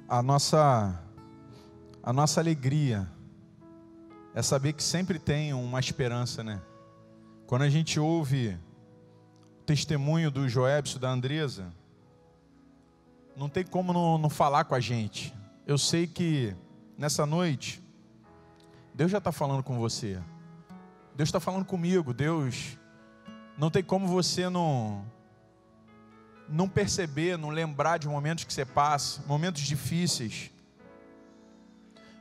A nossa alegria é saber que sempre tem uma esperança, né? Quando a gente ouve o testemunho do Joébcio, da Andresa, não tem como não falar com a gente. Eu sei que nessa noite, Deus já está falando com você. Deus está falando comigo. Deus, não tem como você não perceber, não lembrar de momentos que você passa, momentos difíceis.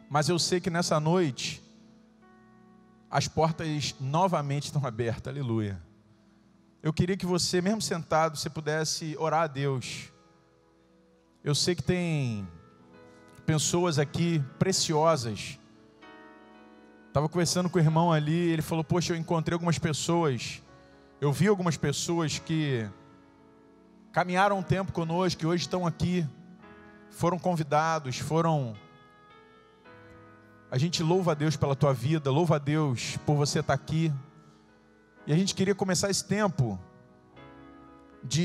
Mas eu sei que nessa noite, as portas novamente estão abertas, aleluia. Eu queria que você, mesmo sentado, você pudesse orar a Deus. Eu sei que tem pessoas aqui preciosas. Estava conversando com o irmão ali, ele falou, poxa, eu encontrei algumas pessoas, eu vi algumas pessoas que caminharam um tempo conosco, que hoje estão aqui, foram convidados, A gente louva a Deus pela tua vida, louva a Deus por você estar aqui. E a gente queria começar esse tempo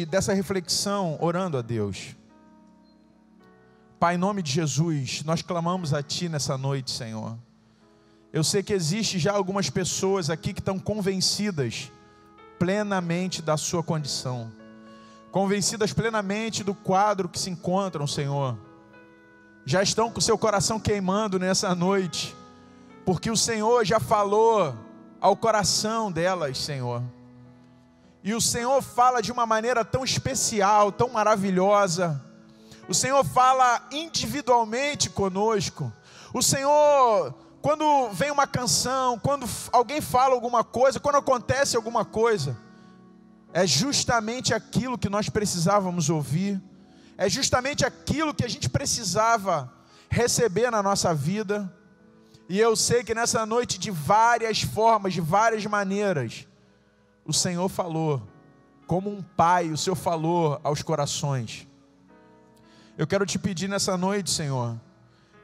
dessa reflexão orando a Deus. Pai, em nome de Jesus, nós clamamos a Ti nessa noite, Senhor. Eu sei que existe já algumas pessoas aqui que estão convencidas plenamente da sua condição, convencidas plenamente do quadro que se encontram, Senhor. Já estão com o seu coração queimando nessa noite, porque o Senhor já falou ao coração delas, Senhor. E o Senhor fala de uma maneira tão especial, tão maravilhosa. O Senhor fala individualmente conosco. O Senhor, quando vem uma canção, quando alguém fala alguma coisa, quando acontece alguma coisa, é justamente aquilo que nós precisávamos ouvir, é justamente aquilo que a gente precisava receber na nossa vida. E eu sei que nessa noite, de várias formas, de várias maneiras, o Senhor falou, como um pai, o Senhor falou aos corações. Eu quero te pedir nessa noite, Senhor,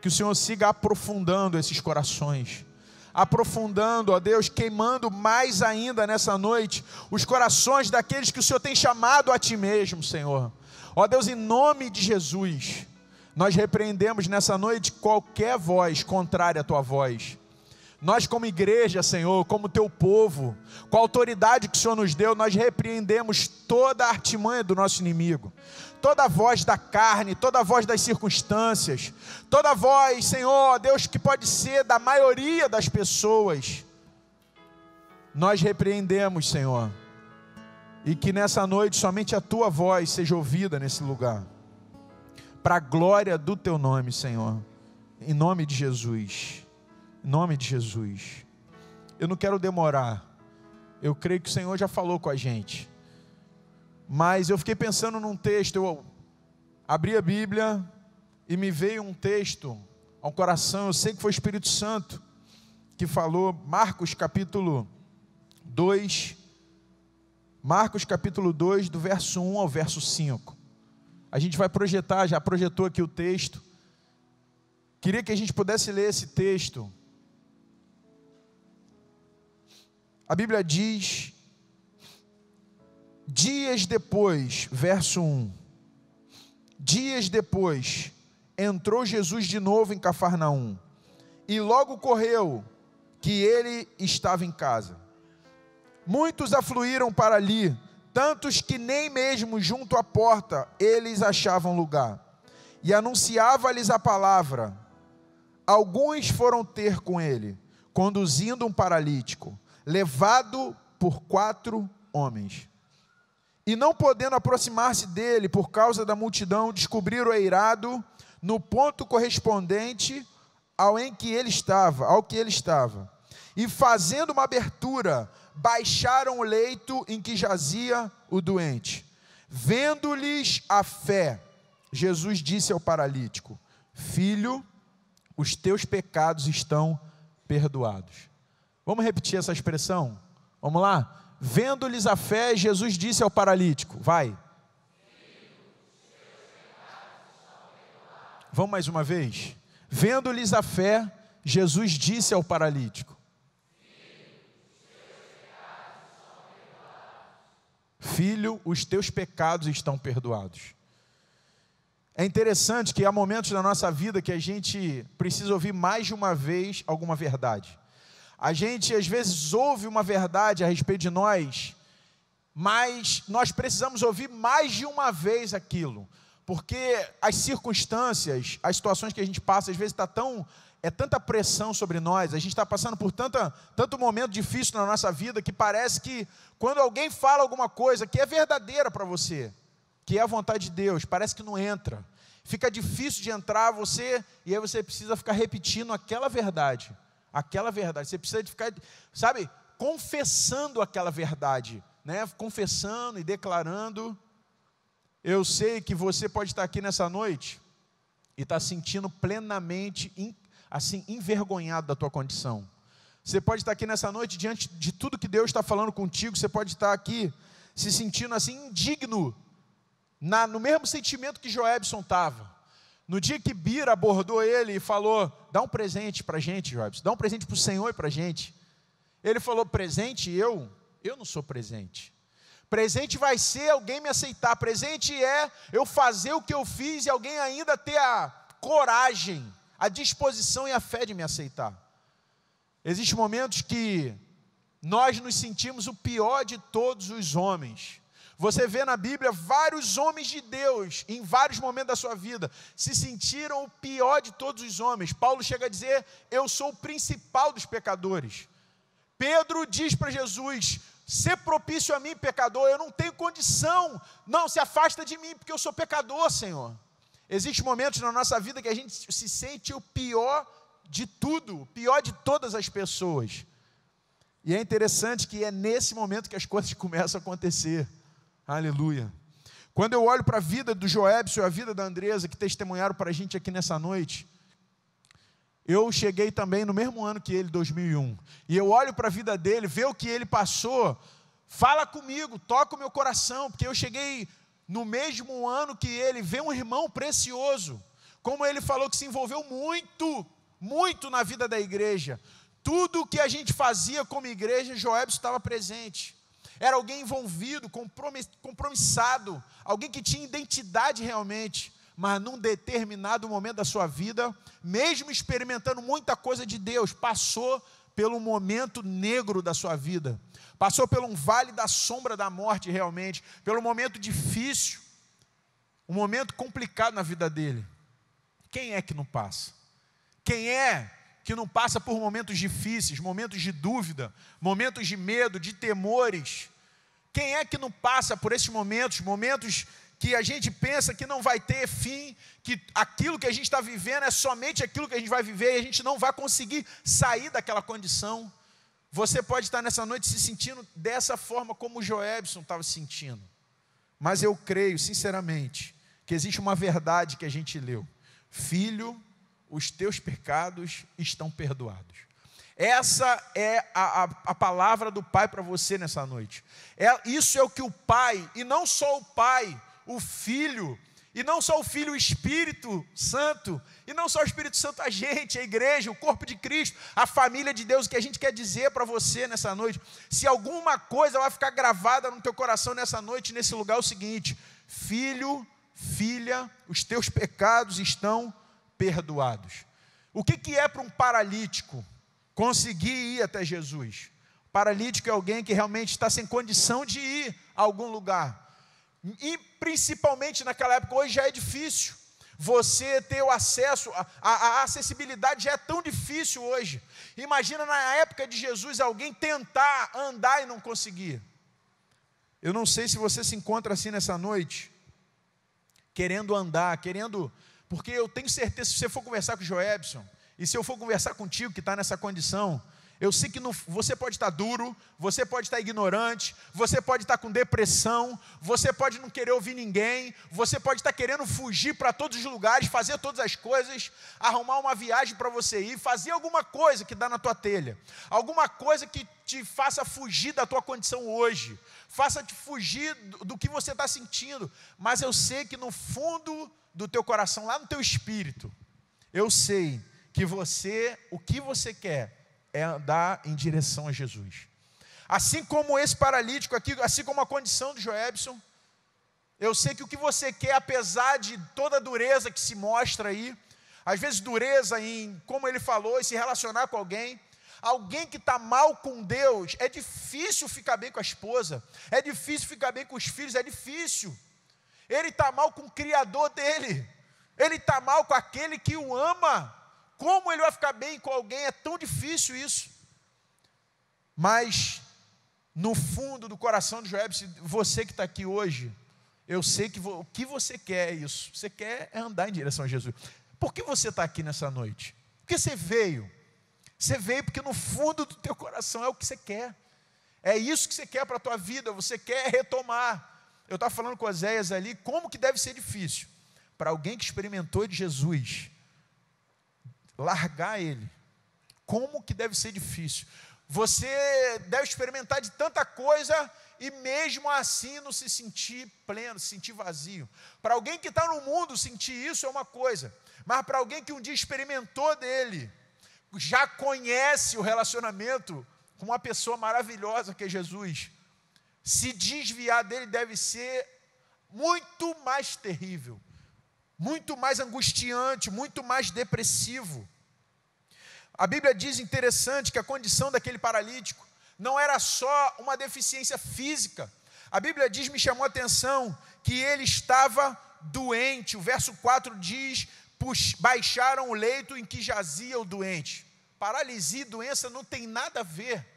que o Senhor siga aprofundando esses corações, aprofundando, ó Deus, queimando mais ainda nessa noite, os corações daqueles que o Senhor tem chamado a Ti mesmo, Senhor. Ó Deus, em nome de Jesus, nós repreendemos nessa noite qualquer voz contrária à Tua voz. Nós como igreja, Senhor, como Teu povo, com a autoridade que o Senhor nos deu, nós repreendemos toda a artimanha do nosso inimigo. Toda voz da carne, toda voz das circunstâncias, toda voz, Senhor, Deus, que pode ser da maioria das pessoas, nós repreendemos, Senhor. E que nessa noite somente a Tua voz seja ouvida nesse lugar, para a glória do Teu nome, Senhor, em nome de Jesus. Em nome de Jesus. Eu não quero demorar. Eu creio que o Senhor já falou com a gente. Mas eu fiquei pensando num texto. Eu abri a Bíblia e me veio um texto ao coração. Eu sei que foi o Espírito Santo que falou. Marcos capítulo 2. Marcos capítulo 2, do verso 1 ao verso 5. A gente vai projetar, já projetou aqui o texto. Queria que a gente pudesse ler esse texto. A Bíblia diz, dias depois, verso 1, dias depois, entrou Jesus de novo em Cafarnaum, e logo correu que ele estava em casa. Muitos afluíram para ali, tantos que nem mesmo junto à porta eles achavam lugar, e anunciava-lhes a palavra. Alguns foram ter com ele, conduzindo um paralítico, levado por 4 homens. E não podendo aproximar-se dele por causa da multidão, descobriram o eirado no ponto correspondente ao que ele estava. E fazendo uma abertura, baixaram o leito em que jazia o doente. Vendo-lhes a fé, Jesus disse ao paralítico: Filho, os teus pecados estão perdoados. Vamos repetir essa expressão? Vamos lá? Vendo-lhes a fé, Jesus disse ao paralítico, vai. Vamos mais uma vez? Vendo-lhes a fé, Jesus disse ao paralítico. Filho, os teus pecados estão perdoados. É interessante que há momentos na nossa vida que a gente precisa ouvir mais de uma vez alguma verdade. A gente às vezes ouve uma verdade a respeito de nós, mas nós precisamos ouvir mais de uma vez aquilo, porque as circunstâncias, as situações que a gente passa, às vezes tanta pressão sobre nós, a gente está passando por tanto momento difícil na nossa vida, que parece que quando alguém fala alguma coisa que é verdadeira para você, que é a vontade de Deus, parece que não entra, fica difícil de entrar e aí você precisa ficar repetindo aquela verdade, você precisa de ficar, confessando aquela verdade, né? Confessando e declarando. Eu sei que você pode estar aqui nessa noite e estar sentindo plenamente assim, envergonhado da tua condição. Você pode estar aqui nessa noite, diante de tudo que Deus está falando contigo, você pode estar aqui se sentindo assim, indigno, no mesmo sentimento que Joebson estava. No dia que Bira abordou ele e falou, dá um presente para a gente, Joebson, dá um presente para o Senhor e para a gente. Ele falou, presente? Eu não sou presente. Presente vai ser alguém me aceitar, presente é eu fazer o que eu fiz e alguém ainda ter a coragem, a disposição e a fé de me aceitar. Existem momentos que nós nos sentimos o pior de todos os homens. Você vê na Bíblia vários homens de Deus, em vários momentos da sua vida, se sentiram o pior de todos os homens. Paulo chega a dizer, eu sou o principal dos pecadores. Pedro diz para Jesus, ser propício a mim, pecador, eu não tenho condição, não, se afasta de mim, porque eu sou pecador, Senhor. Existem momentos na nossa vida que a gente se sente o pior de tudo, o pior de todas as pessoas. E é interessante que é nesse momento que as coisas começam a acontecer. Aleluia. Quando eu olho para a vida do Joebson e a vida da Andresa, que testemunharam para a gente aqui nessa noite, eu cheguei também no mesmo ano que ele, 2001, e eu olho para a vida dele, ver o que ele passou, fala comigo, toca o meu coração, porque eu cheguei no mesmo ano que ele, ver um irmão precioso, como ele falou que se envolveu muito na vida da igreja, tudo o que a gente fazia como igreja, Joebson estava presente. Era alguém envolvido, compromissado, alguém que tinha identidade realmente, mas num determinado momento da sua vida, mesmo experimentando muita coisa de Deus, passou pelo momento negro da sua vida, passou por um vale da sombra da morte realmente, pelo momento difícil, um momento complicado na vida dele. Quem é que não passa? Quem é que não passa por momentos difíceis, momentos de dúvida, momentos de medo, de temores? Quem é que não passa por esses momentos que a gente pensa que não vai ter fim, que aquilo que a gente está vivendo é somente aquilo que a gente vai viver e a gente não vai conseguir sair daquela condição? Você pode estar nessa noite se sentindo dessa forma como o Joebson estava se sentindo, mas eu creio sinceramente que existe uma verdade que a gente leu: filho, os teus pecados estão perdoados. Essa é a palavra do Pai para você nessa noite. Isso é o que o Pai, e não só o Pai, o Filho, e não só o Filho, o Espírito Santo, e não só o Espírito Santo, a gente, a igreja, o corpo de Cristo, a família de Deus, o que a gente quer dizer para você nessa noite. Se alguma coisa vai ficar gravada no teu coração nessa noite, nesse lugar, é o seguinte: filho, filha, os teus pecados estão perdoados. O que é para um paralítico conseguir ir até Jesus? Paralítico é alguém que realmente está sem condição de ir a algum lugar. E principalmente naquela época, hoje já é difícil. Você ter o acesso, a acessibilidade já é tão difícil hoje. Imagina na época de Jesus alguém tentar andar e não conseguir. Eu não sei se você se encontra assim nessa noite, querendo andar, porque eu tenho certeza, se você for conversar com o Joebson, e se eu for conversar contigo que está nessa condição, eu sei que você pode estar duro, você pode estar ignorante, você pode estar com depressão, você pode não querer ouvir ninguém, você pode estar querendo fugir para todos os lugares, fazer todas as coisas, arrumar uma viagem para você ir, fazer alguma coisa que dá na tua telha, alguma coisa que te faça fugir da tua condição hoje, faça-te fugir do que você está sentindo, mas eu sei que no fundo do teu coração, lá no teu espírito, eu sei que o que você quer é andar em direção a Jesus. Assim como esse paralítico aqui, assim como a condição do Joelbson, eu sei que o que você quer, apesar de toda a dureza que se mostra aí, às vezes dureza em, como ele falou, em se relacionar com alguém que está mal com Deus, é difícil ficar bem com a esposa, é difícil ficar bem com os filhos, é difícil. Ele está mal com o Criador dele, ele está mal com aquele que o ama. Como ele vai ficar bem com alguém? É tão difícil isso. Mas, no fundo do coração de Joelbson, você que está aqui hoje, eu sei que o que você quer é isso. Você quer é andar em direção a Jesus. Por que você está aqui nessa noite? Porque você veio. Você veio porque no fundo do teu coração é o que você quer. É isso que você quer para a tua vida. Você quer retomar. Eu estava falando com Oséias ali, como que deve ser difícil para alguém que experimentou de Jesus, largar ele. Como que deve ser difícil. Você deve experimentar de tanta coisa e mesmo assim não se sentir pleno, se sentir vazio. Para alguém que está no mundo, sentir isso é uma coisa. Mas para alguém que um dia experimentou dele, já conhece o relacionamento com uma pessoa maravilhosa que é Jesus, se desviar dele deve ser muito mais terrível, muito mais angustiante, muito mais depressivo. A Bíblia diz, interessante, que a condição daquele paralítico não era só uma deficiência física. A Bíblia diz, me chamou a atenção, que ele estava doente. O verso 4 diz, baixaram o leito em que jazia o doente. Paralisia e doença não tem nada a ver.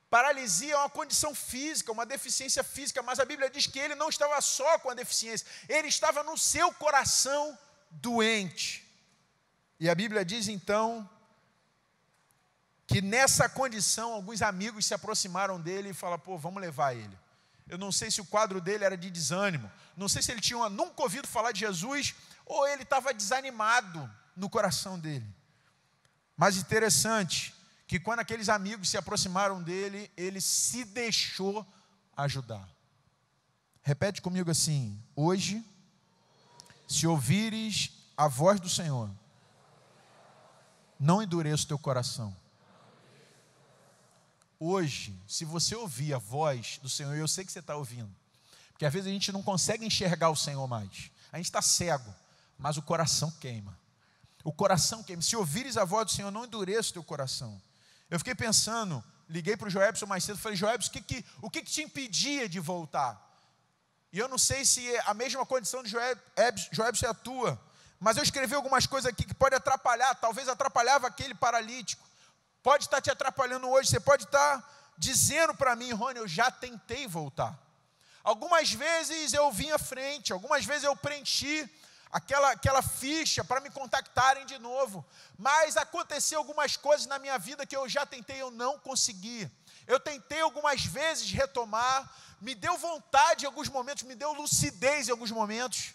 Paralisia é uma condição física, uma deficiência física, mas a Bíblia diz que ele não estava só com a deficiência, ele estava no seu coração doente. E a Bíblia diz então, que nessa condição, alguns amigos se aproximaram dele e falaram, pô, vamos levar ele. Eu não sei se o quadro dele era de desânimo, não sei se ele tinha nunca ouvido falar de Jesus, ou ele estava desanimado no coração dele. Mas interessante, que quando aqueles amigos se aproximaram dele, ele se deixou ajudar. Repete comigo assim, hoje, se ouvires a voz do Senhor, não endureça o teu coração. Hoje, se você ouvir a voz do Senhor, eu sei que você está ouvindo, porque às vezes a gente não consegue enxergar o Senhor mais, a gente está cego, mas o coração queima. O coração queima. Se ouvires a voz do Senhor, não endureça o teu coração. Eu fiquei pensando, liguei para o Joelbson mais cedo, falei, Joelbson, o que te impedia de voltar? E eu não sei se a mesma condição de Joelbson é a tua, mas eu escrevi algumas coisas aqui que pode atrapalhar, talvez atrapalhava aquele paralítico, pode estar te atrapalhando hoje, você pode estar dizendo para mim, Rony, eu já tentei voltar. Algumas vezes eu vim à frente, algumas vezes eu preenchi aquela ficha para me contactarem de novo, mas aconteceu algumas coisas na minha vida que eu já tentei, eu não consegui. Eu tentei algumas vezes retomar, me deu vontade em alguns momentos, me deu lucidez em alguns momentos,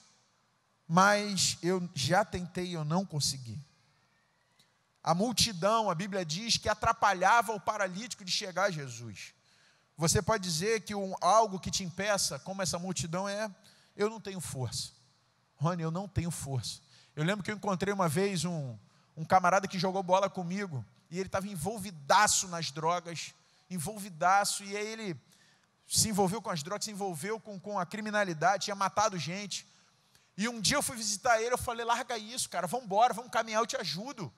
mas eu já tentei e eu não consegui. A multidão, a Bíblia diz que atrapalhava o paralítico de chegar a Jesus. Você pode dizer que algo que te impeça, como essa multidão é, eu não tenho força. Rony, eu não tenho força. Eu lembro que eu encontrei uma vez um camarada que jogou bola comigo, e ele estava envolvidaço nas drogas, envolvidaço, e aí ele se envolveu com as drogas, se envolveu com a criminalidade, tinha matado gente. E um dia eu fui visitar ele, eu falei, larga isso, cara, vamos embora, vamos caminhar, eu te ajudo.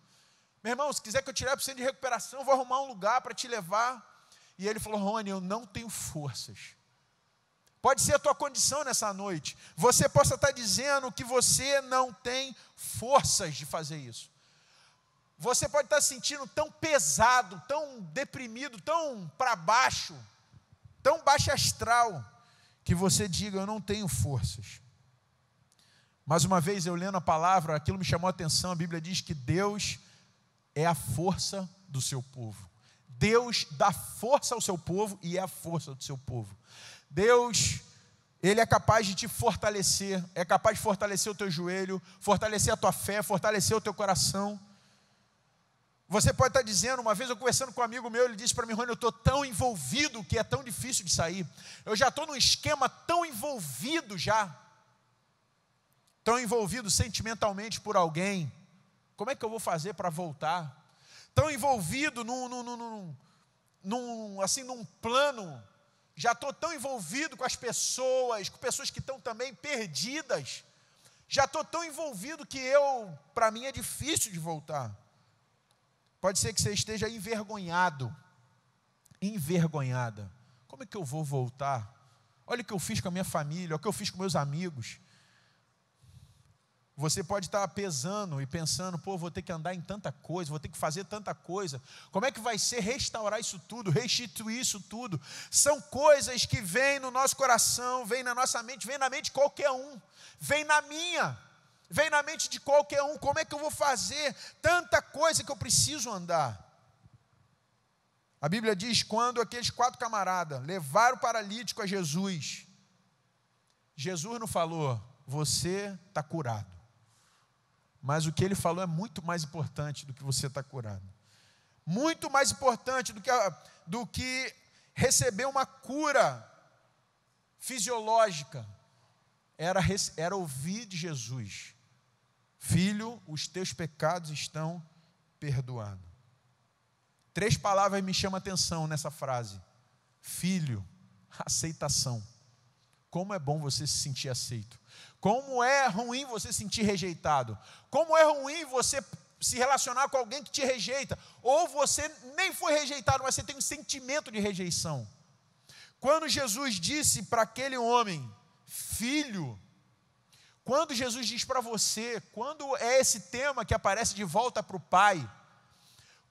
Meu irmão, se quiser que eu te leve para o centro de recuperação, eu vou arrumar um lugar para te levar. E ele falou, Rony, eu não tenho forças. Pode ser a tua condição nessa noite. Você possa estar dizendo que você não tem forças de fazer isso. Você pode estar se sentindo tão pesado, tão deprimido, tão para baixo, tão baixo astral, que você diga, eu não tenho forças. Mais uma vez, eu lendo a palavra, aquilo me chamou a atenção, a Bíblia diz que Deus é a força do seu povo. Deus dá força ao seu povo e é a força do seu povo. Deus, Ele é capaz de te fortalecer, é capaz de fortalecer o teu joelho, fortalecer a tua fé, fortalecer o teu coração. Você pode estar dizendo, uma vez eu conversando com um amigo meu, ele disse para mim, Rony, eu estou tão envolvido que é tão difícil de sair. Eu já estou num esquema tão envolvido já, tão envolvido sentimentalmente por alguém. Como é que eu vou fazer para voltar? Tão envolvido num plano, já estou tão envolvido com as pessoas, com pessoas que estão também perdidas, já estou tão envolvido que para mim é difícil de voltar. Pode ser que você esteja envergonhada. Como é que eu vou voltar? Olha o que eu fiz com a minha família, olha o que eu fiz com meus amigos. Você pode estar pesando e pensando, vou ter que andar em tanta coisa, vou ter que fazer tanta coisa. Como é que vai ser restaurar isso tudo, restituir isso tudo? São coisas que vêm no nosso coração, vêm na nossa mente, vêm na mente de qualquer um, vem na minha, vem na mente de qualquer um. Como é que eu vou fazer tanta coisa que eu preciso andar? A Bíblia diz, quando aqueles 4 camaradas levaram o paralítico a Jesus, Jesus não falou, você está curado. Mas o que ele falou é muito mais importante do que você está curado. Muito mais importante do que receber uma cura fisiológica. Era ouvir de Jesus: filho, os teus pecados estão perdoados. 3 palavras me chamam a atenção nessa frase. Filho, aceitação. Como é bom você se sentir aceito. Como é ruim você se sentir rejeitado. Como é ruim você se relacionar com alguém que te rejeita. Ou você nem foi rejeitado, mas você tem um sentimento de rejeição. Quando Jesus disse para aquele homem, filho, quando Jesus diz para você, quando é esse tema que aparece de volta para o Pai,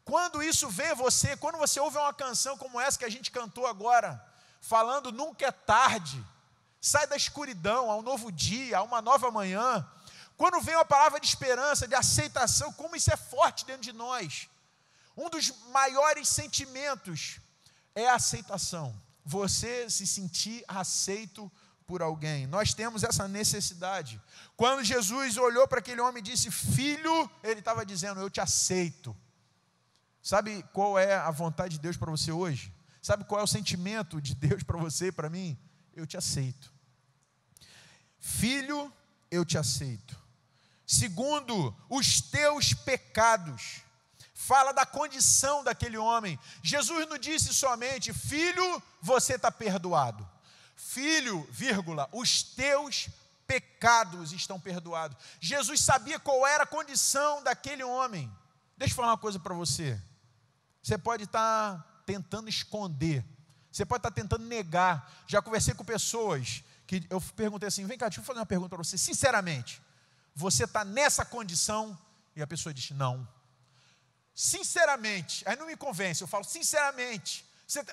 quando isso vem a você, quando você ouve uma canção como essa que a gente cantou agora, falando nunca é tarde, sai da escuridão, há um novo dia, há uma nova manhã. Quando vem uma palavra de esperança, de aceitação, como isso é forte dentro de nós. Um dos maiores sentimentos é a aceitação. Você se sentir aceito por alguém. Nós temos essa necessidade. Quando Jesus olhou para aquele homem e disse, filho, ele estava dizendo, eu te aceito. Sabe qual é a vontade de Deus para você hoje? Sabe qual é o sentimento de Deus para você e para mim? Eu te aceito. Filho, eu te aceito. Segundo, os teus pecados. Fala da condição daquele homem. Jesus não disse somente, filho, você está perdoado. Filho, vírgula, os teus pecados estão perdoados. Jesus sabia qual era a condição daquele homem. Deixa eu falar uma coisa para você. Você pode estar tentando esconder. Você pode estar tentando negar. Já conversei com pessoas que eu perguntei assim, vem cá, deixa eu fazer uma pergunta para você. Sinceramente, você está nessa condição? E a pessoa diz, não. Sinceramente, aí não me convence. Eu falo, sinceramente,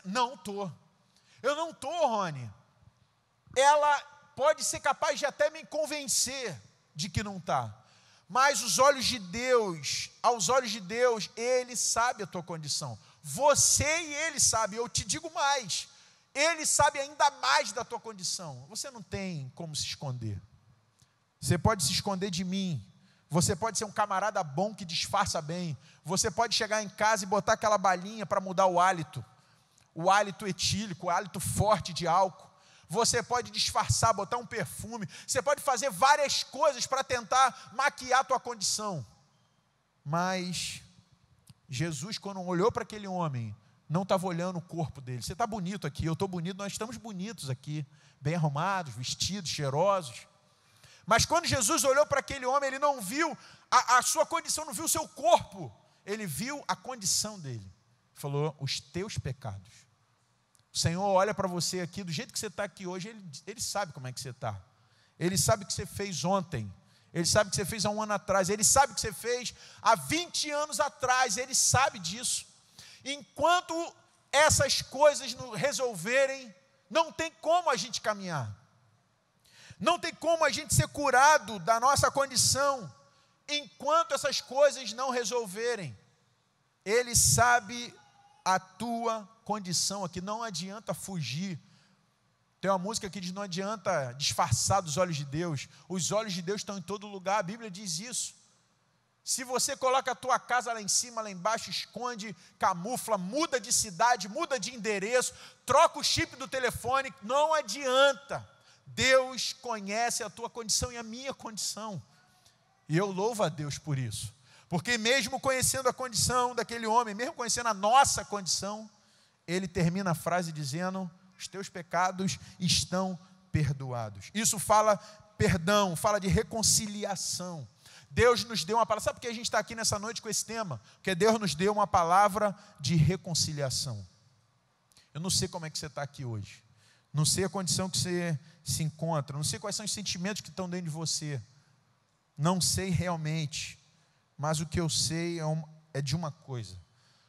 não estou. Eu não estou, Rony. Ela pode ser capaz de até me convencer de que não está. Mas aos olhos de Deus, Ele sabe a tua condição. Você e Ele sabe, eu te digo mais, Ele sabe ainda mais da tua condição. Você não tem como se esconder. Você pode se esconder de mim. Você pode ser um camarada bom que disfarça bem. Você pode chegar em casa e botar aquela balinha para mudar o hálito etílico, o hálito forte de álcool. Você pode disfarçar, botar um perfume. Você pode fazer várias coisas para tentar maquiar a tua condição. Mas Jesus, quando olhou para aquele homem, não estava olhando o corpo dele. Você está bonito aqui, eu estou bonito, nós estamos bonitos aqui, bem arrumados, vestidos, cheirosos. Mas quando Jesus olhou para aquele homem, ele não viu a sua condição, não viu o seu corpo. Ele viu a condição dele. Falou, os teus pecados. O Senhor olha para você aqui, do jeito que você está aqui hoje, Ele sabe como é que você está. Ele sabe o que você fez ontem. Ele sabe o que você fez há 1 ano atrás. Ele sabe o que você fez há 20 anos atrás. Ele sabe disso. Enquanto essas coisas não resolverem, não tem como a gente caminhar. Não tem como a gente ser curado da nossa condição, enquanto essas coisas não resolverem. Ele sabe a tua condição aqui, não adianta fugir. Tem uma música que diz, não adianta disfarçar dos olhos de Deus. Os olhos de Deus estão em todo lugar, a Bíblia diz isso. Se você coloca a tua casa lá em cima, lá embaixo, esconde, camufla, muda de cidade, muda de endereço, troca o chip do telefone, não adianta. Deus conhece a tua condição e a minha condição. E eu louvo a Deus por isso. Porque mesmo conhecendo a condição daquele homem, mesmo conhecendo a nossa condição, ele termina a frase dizendo: os teus pecados estão perdoados. Isso fala perdão, fala de reconciliação. Deus nos deu uma palavra. Sabe por que a gente está aqui nessa noite com esse tema? Porque Deus nos deu uma palavra de reconciliação. Eu não sei como é que você está aqui hoje. Não sei a condição que você se encontra. Não sei quais são os sentimentos que estão dentro de você. Não sei realmente. Mas o que eu sei é de uma coisa: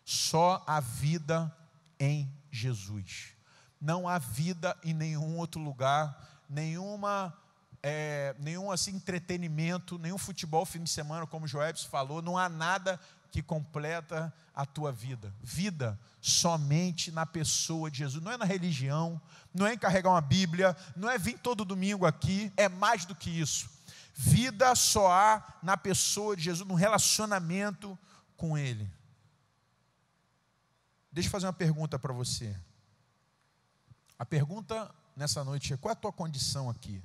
só há vida em Jesus. Não há vida em nenhum outro lugar, nenhum assim, entretenimento, nenhum futebol fim de semana, como o Joelson falou. Não há nada que completa a tua vida. Vida somente na pessoa de Jesus. Não é na religião, não é em carregar uma Bíblia, não é vir todo domingo aqui, é mais do que isso. Vida só há na pessoa de Jesus, no relacionamento com Ele. Deixa eu fazer uma pergunta para você. A pergunta nessa noite é: qual é a tua condição aqui?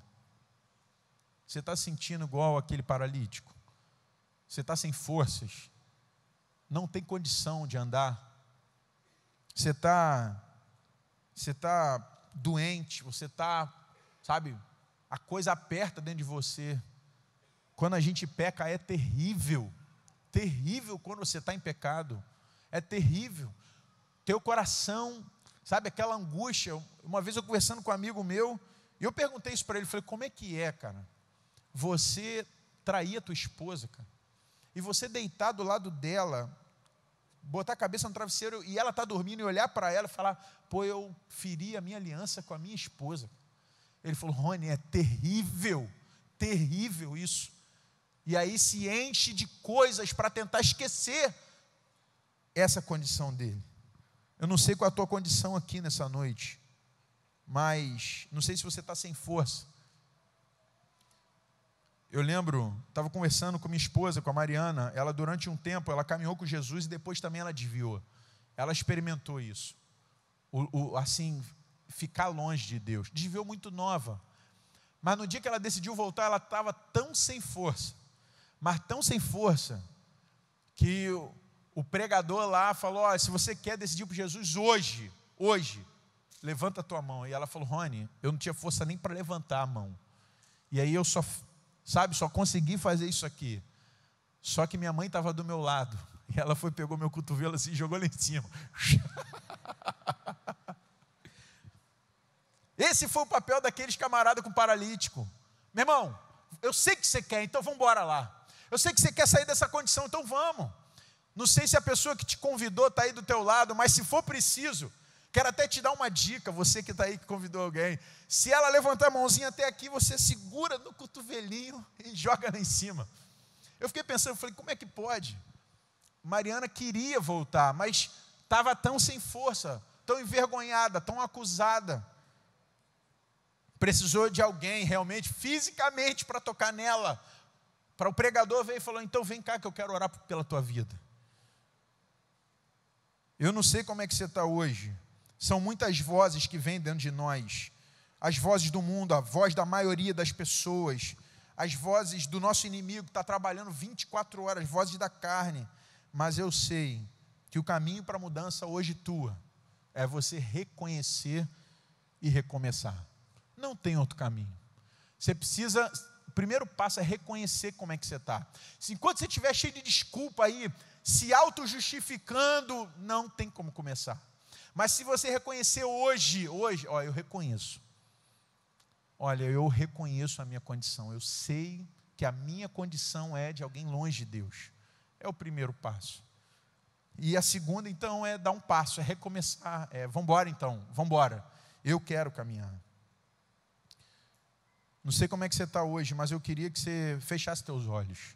Você está sentindo igual aquele paralítico? Você está sem forças? Não tem condição de andar? Você está doente? Você está, sabe, a coisa aperta dentro de você. Quando a gente peca é terrível. Terrível quando você está em pecado. É terrível. Teu coração, sabe, aquela angústia. Uma vez eu conversando com um amigo meu, e eu perguntei isso para ele, falei: como é que é, cara? Você trair a tua esposa, cara, e você deitar do lado dela, botar a cabeça no travesseiro e ela está dormindo, e olhar para ela e falar: pô, eu feri a minha aliança com a minha esposa. Ele falou: Rony, é terrível, terrível isso. E aí se enche de coisas para tentar esquecer essa condição dele. Eu não sei qual é a tua condição aqui nessa noite, mas não sei se você está sem força. Eu lembro, estava conversando com minha esposa, com a Mariana. Ela, durante um tempo, ela caminhou com Jesus e depois também ela desviou. Ela experimentou isso. Assim, ficar longe de Deus. Desviou muito nova. Mas no dia que ela decidiu voltar, ela estava tão sem força, mas tão sem força, que o pregador lá falou: olha, se você quer decidir por Jesus hoje, levanta a tua mão. E ela falou: Rony, eu não tinha força nem para levantar a mão. E aí eu só consegui fazer isso aqui. Só que minha mãe estava do meu lado. E ela pegou meu cotovelo assim e jogou lá em cima. Esse foi o papel daqueles camaradas com paralítico. Meu irmão, eu sei que você quer, então vamos embora lá. Eu sei que você quer sair dessa condição, então vamos. Não sei se a pessoa que te convidou está aí do teu lado, mas se for preciso, quero até te dar uma dica, você que está aí, que convidou alguém. Se ela levantar a mãozinha até aqui, você segura no cotovelinho e joga lá em cima. Eu fiquei pensando, falei: como é que pode? Mariana queria voltar, mas estava tão sem força, tão envergonhada, tão acusada. Precisou de alguém realmente, fisicamente, para tocar nela. Para o pregador veio e falou: então vem cá que eu quero orar pela tua vida. Eu não sei como é que você está hoje. São muitas vozes que vêm dentro de nós. As vozes do mundo, a voz da maioria das pessoas, as vozes do nosso inimigo que está trabalhando 24 horas, vozes da carne. Mas eu sei que o caminho para a mudança hoje tua é você reconhecer e recomeçar. Não tem outro caminho. Você precisa, o primeiro passo é reconhecer como é que você está. Enquanto você estiver cheio de desculpa aí, se auto-justificando, não tem como começar. Mas se você reconhecer hoje, ó, eu reconheço. Olha, eu reconheço a minha condição. Eu sei que a minha condição é de alguém longe de Deus. É o primeiro passo. E a segunda, então, é dar um passo, é recomeçar. Vamos embora, então, vamos embora. Eu quero caminhar. Não sei como é que você está hoje, mas eu queria que você fechasse teus olhos.